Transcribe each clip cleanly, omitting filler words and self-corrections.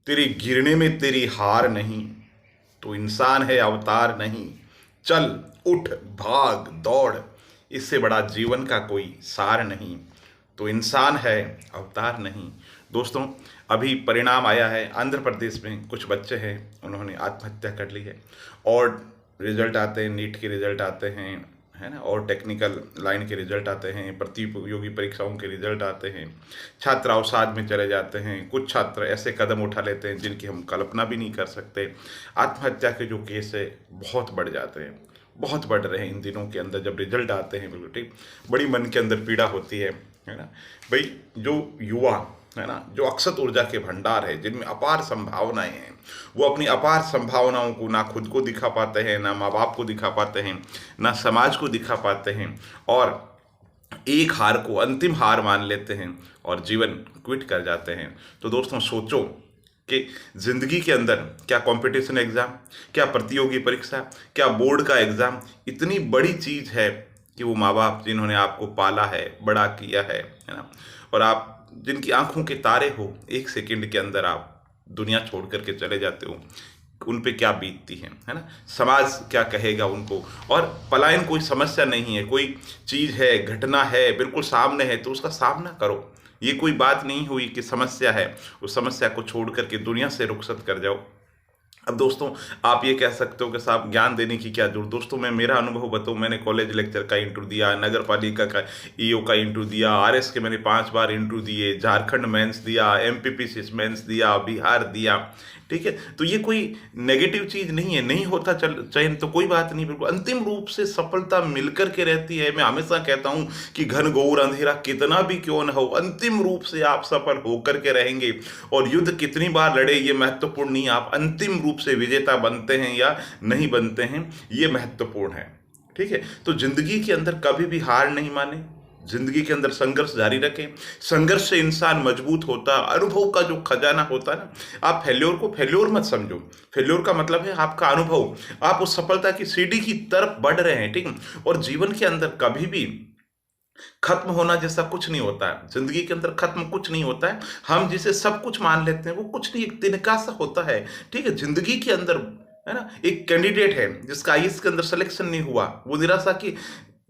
तेरे गिरने में तेरी हार नहीं, तो इंसान है अवतार नहीं। चल उठ भाग दौड़, इससे बड़ा जीवन का कोई सार नहीं, तो इंसान है अवतार नहीं। दोस्तों, अभी परिणाम आया है, आंध्र प्रदेश में कुछ बच्चे हैं, उन्होंने आत्महत्या कर ली है। और रिजल्ट आते हैं, नीट के रिजल्ट आते हैं, है ना, और टेक्निकल लाइन के रिजल्ट आते हैं, प्रतियोगी परीक्षाओं के रिजल्ट आते हैं, छात्र अवसाद में चले जाते हैं। कुछ छात्र ऐसे कदम उठा लेते हैं जिनकी हम कल्पना भी नहीं कर सकते। आत्महत्या के जो केस है बहुत बढ़ जाते हैं, बहुत बढ़ रहे हैं इन दिनों के अंदर। जब रिजल्ट आते हैं, बिल्कुल ठीक, बड़ी मन के अंदर पीड़ा होती है ना। भाई, जो युवा है ना, जो अक्षत ऊर्जा के भंडार है, जिनमें अपार संभावनाएं हैं, वो अपनी अपार संभावनाओं को ना खुद को दिखा पाते हैं, ना माँ बाप को दिखा पाते हैं, ना समाज को दिखा पाते हैं, और एक हार को अंतिम हार मान लेते हैं और जीवन क्विट कर जाते हैं। तो दोस्तों, सोचो कि जिंदगी के अंदर क्या कंपटीशन एग्जाम, क्या प्रतियोगी परीक्षा, क्या बोर्ड का एग्जाम इतनी बड़ी चीज है कि वो माँ बाप जिन्होंने आपको पाला है, बड़ा किया है ना, और आप जिनकी आंखों के तारे हो, एक सेकंड के अंदर आप दुनिया छोड़ करके चले जाते हो, उन पे क्या बीतती है ना, समाज क्या कहेगा उनको। और पलायन कोई समस्या नहीं है, कोई चीज है, घटना है, बिल्कुल सामने है, तो उसका सामना करो। ये कोई बात नहीं हुई कि समस्या है, उस समस्या को छोड़ करके दुनिया से रुखसत कर जाओ। अब दोस्तों, आप ये कह सकते हो कि साहब ज्ञान देने की क्या जरूरत। दोस्तों, मैं मेरा अनुभव बताऊं, मैंने कॉलेज लेक्चर का इंटरव्यू दिया, नगर पालिका का ईओ का इंटरव्यू दिया, आरएस के मैंने 5 बार इंटरव्यू दिए, झारखंड मेंस दिया, एमपीपीसी मेंस दिया, बिहार दिया, ठीक है। तो ये कोई नेगेटिव चीज नहीं है, नहीं होता चल चयन तो कोई बात नहीं, बिल्कुल अंतिम रूप से सफलता मिलकर के रहती है। मैं हमेशा कहता हूं कि घन घोर अंधेरा कितना भी क्यों न हो, अंतिम रूप से आप सफल होकर के रहेंगे। और युद्ध कितनी बार लड़े ये महत्वपूर्ण नहीं, आप अंतिम रूप से विजेता बनते हैं या नहीं बनते हैं, ये महत्वपूर्ण है, ठीक है। तो जिंदगी के अंदर कभी भी हार नहीं माने, जिंदगी के अंदर संघर्ष जारी रखें। संघर्ष से इंसान मजबूत होता, अनुभव का जो खजाना होता है ना, आप फेल्योर को फेल्योर मत समझो। फेल्योर का मतलब है आपका अनुभव, आप उस सफलता की सीढ़ी की तरफ बढ़ रहे हैं, ठीक है। और जीवन के अंदर कभी भी खत्म होना जैसा कुछ नहीं होता है, जिंदगी के अंदर खत्म कुछ नहीं होता है। हम जिसे सब कुछ मान लेते हैं वो कुछ नहीं, एक तिनका सा होता है, ठीक है। जिंदगी के अंदर, है ना, एक कैंडिडेट है जिसका आईएएस के अंदर सिलेक्शन नहीं हुआ, वो निराशा की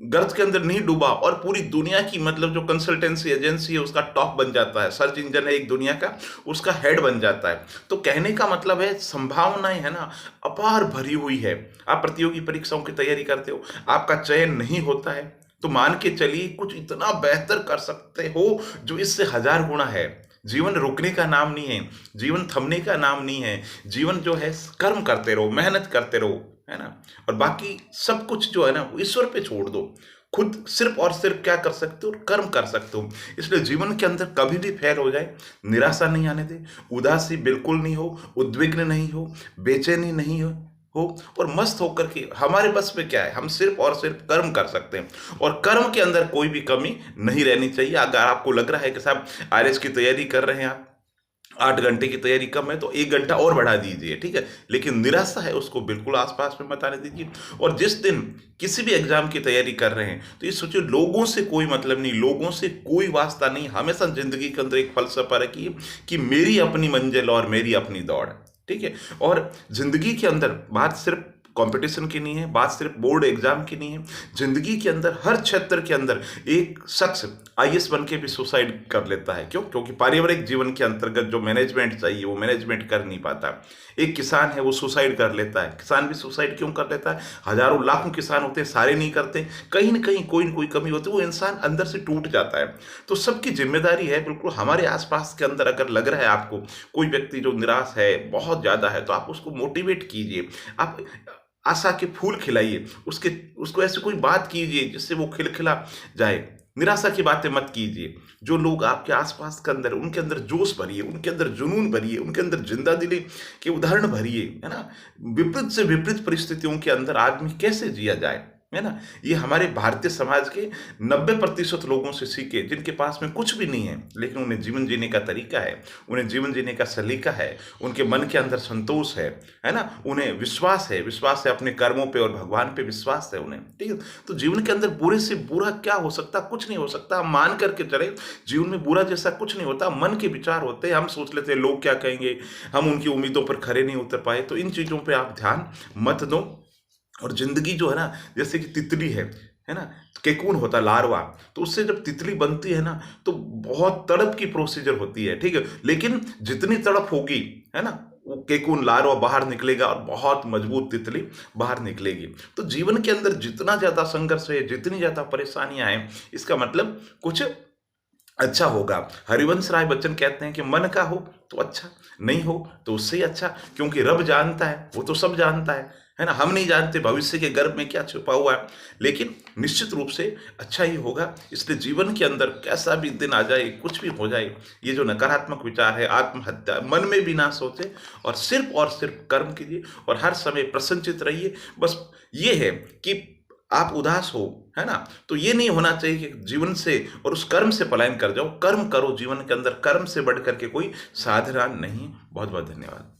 गर्त के अंदर नहीं डूबा और पूरी दुनिया की, मतलब जो कंसल्टेंसी एजेंसी है उसका टॉप बन जाता है, सर्च इंजन है एक दुनिया का, उसका हेड बन जाता है। तो कहने का मतलब है संभावनाएं, है ना, अपार भरी हुई है। आप प्रतियोगी परीक्षाओं की तैयारी करते हो, आपका चयन नहीं होता है, तो मान के चलिए कुछ इतना बेहतर कर सकते हो जो इससे 1000 गुना है। जीवन रुकने का नाम नहीं है, जीवन थमने का नाम नहीं है। जीवन जो है, कर्म करते रहो, मेहनत करते रहो, है ना, और बाकी सब कुछ जो है ना वो ईश्वर पे छोड़ दो। खुद सिर्फ और सिर्फ क्या कर सकते हो, कर्म कर सकते हो। इसलिए जीवन के अंदर कभी भी फेल हो जाए, निराशा नहीं आने दे, उदासी बिल्कुल नहीं हो, उद्विग्न नहीं हो, बेचैनी नहीं हो, और मस्त होकर के, हमारे बस में क्या है, हम सिर्फ और सिर्फ कर्म कर सकते हैं, और कर्म के अंदर कोई भी कमी नहीं रहनी चाहिए। अगर आपको लग रहा है कि साहब आईएएस की तैयारी कर रहे हैं आप, 8 घंटे की तैयारी कम है, तो 1 घंटा और बढ़ा दीजिए, ठीक है। लेकिन निराशा है उसको बिल्कुल आसपास में मत आने दीजिए। और जिस दिन किसी भी एग्जाम की तैयारी कर रहे हैं, तो ये सोचिए, लोगों से कोई मतलब नहीं, लोगों से कोई वास्ता नहीं। हमेशा जिंदगी के अंदर एक फलसफा रखिए कि मेरी अपनी मंजिल और मेरी अपनी दौड़, ठीक है। और जिंदगी के अंदर बात सिर्फ कंपटीशन की नहीं है, बात सिर्फ बोर्ड एग्जाम की नहीं है। जिंदगी के अंदर हर क्षेत्र के अंदर एक शख्स आईएएस बन के भी सुसाइड कर लेता है। क्यों? क्योंकि पारिवारिक जीवन के अंतर्गत जो मैनेजमेंट चाहिए वो मैनेजमेंट कर नहीं पाता। एक किसान है, वो सुसाइड कर लेता है। किसान भी सुसाइड क्यों कर लेता है? हजारों लाखों किसान होते हैं, सारे नहीं करते, कहीं ना कहीं कोई न कोई कमी होती है, वो इंसान अंदर से टूट जाता है। तो सबकी जिम्मेदारी है, बिल्कुल हमारे आसपास के अंदर अगर लग रहा है आपको कोई व्यक्ति जो निराश है बहुत ज्यादा है, तो आप उसको मोटिवेट कीजिए, आप आशा के फूल खिलाइए, उसको ऐसी कोई बात कीजिए जिससे वो खिलखिला जाए। निराशा की बातें मत कीजिए। जो लोग आपके आसपास के अंदर, उनके अंदर जोश भरिए, उनके अंदर जुनून भरिए, उनके अंदर जिंदा दिली के उदाहरण भरिए, है ना। विपरीत से विपरीत परिस्थितियों के अंदर आदमी कैसे जिया जाए, है ना? ये हमारे भारतीय समाज के 90% लोगों से सीखे, जिनके पास में कुछ भी नहीं है, लेकिन उन्हें जीवन जीने का तरीका है, उन्हें जीवन जीने का सलीका है, उनके मन के अंदर संतोष है ना? उन्हें विश्वास है अपने कर्मों पे और भगवान पे विश्वास है उन्हें, ठीक है? तो जीवन के अंदर बुरे से बुरा क्या हो सकता? कुछ नहीं हो सकता। हम मान करके चले, जीवन में बुरा जैसा कुछ नहीं होता, मन के विचार होते हैं। हम सोच लेते हैं लोग क्या कहेंगे, हम उनकी उम्मीदों पर खरे नहीं उतर पाए, तो इन चीज़ों पे आप ध्यान मत दो। और जिंदगी जो है ना, जैसे कि तितली है ना, केकून होता है लार्वा, तो उससे जब तितली बनती है ना, तो बहुत तड़प की प्रोसीजर होती है, ठीक है, लेकिन जितनी तड़प होगी, है ना, वो केकून लार्वा बाहर निकलेगा और बहुत मजबूत तितली बाहर निकलेगी। तो जीवन के अंदर जितना ज्यादा संघर्ष है, जितनी ज्यादा परेशानियां हैं, इसका मतलब कुछ अच्छा होगा। हरिवंश राय बच्चन कहते हैं कि मन का हो तो अच्छा, नहीं हो तो उससे ही अच्छा, क्योंकि रब जानता है, वो तो सब जानता है ना? हम नहीं जानते भविष्य के गर्भ में क्या छुपा हुआ है, लेकिन निश्चित रूप से अच्छा ही होगा। इसलिए जीवन के अंदर कैसा भी दिन आ जाए, कुछ भी हो जाए, ये जो नकारात्मक विचार है, आत्महत्या, मन में भी ना सोचे और सिर्फ कर्म कीजिए और हर समय प्रसन्नचित रहिए। बस ये है कि आप उदास हो, है ना, तो ये नहीं होना चाहिए कि जीवन से और उस कर्म से पलायन कर जाओ। कर्म करो, जीवन के अंदर कर्म से बढ़ करके कोई साधना नहीं। बहुत बहुत धन्यवाद।